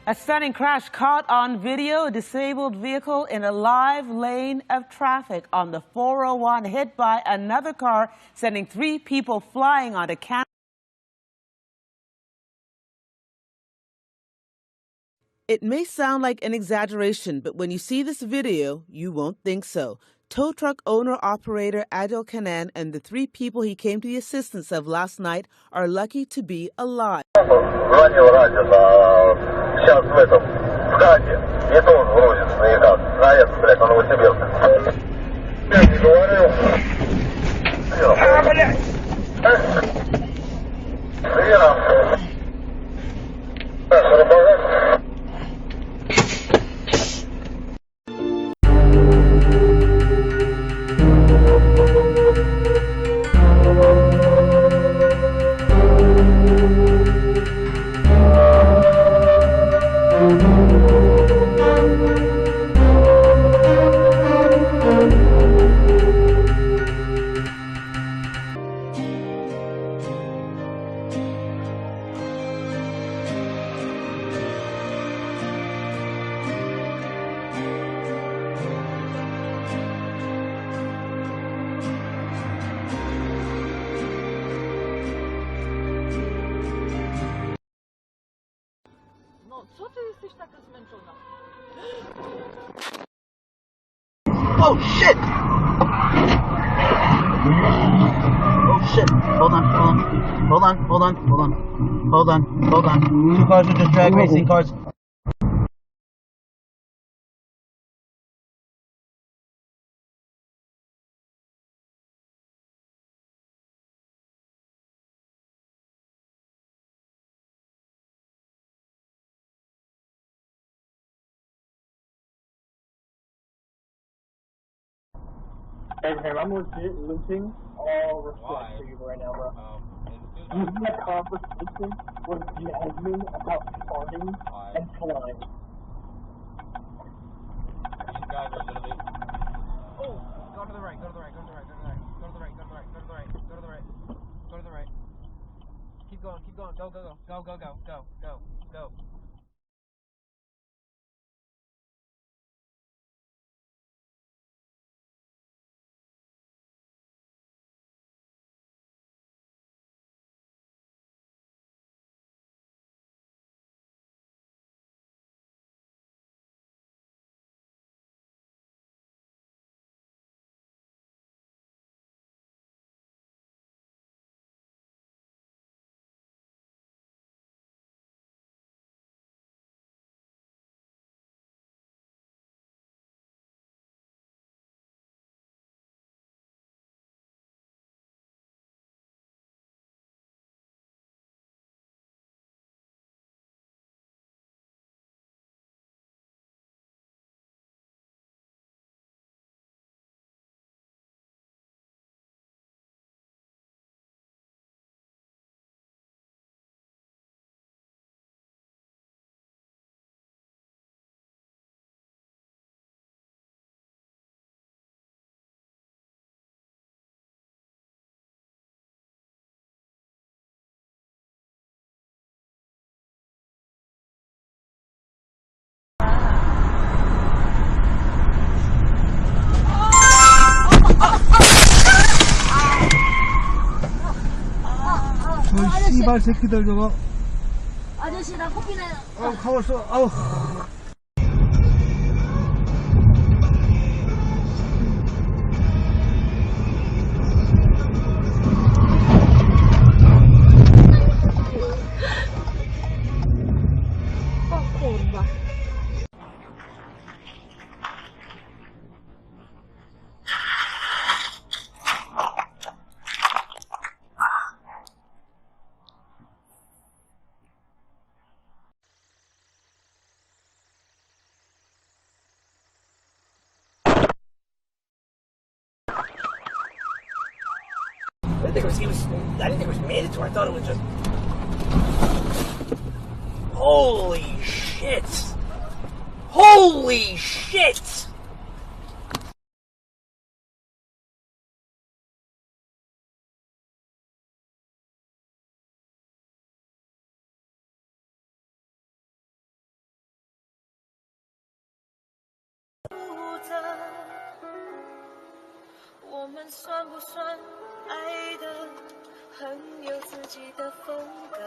A stunning crash caught on video. A disabled vehicle in a live lane of traffic on the 401 hit by another car, sending 3 people flying onto camera. It may sound like an exaggeration, but when you see this video, you won't think so. Tow truck owner-operator Adil Kanan and the 3 people he came to the assistance of last night are lucky to be alive. No, co ty jesteś taka zmęczona? Oh shit! Oh shit! Hold on. Hold on. 2 cars are just drag racing cars. Hey, I'm legit losing all respect for you right now, bro. You had a conversation with Jasmine about farting and flying. These guys are literally. Oh, go to the right, go to the right. Keep going. Go. 씨발 새끼들 저거. 아저씨 나 코피 나요. 가만있어. 아우. I didn't think it was mandatory. I thought it was just. Holy shit! 择，我们算不算爱的很有自己的风格？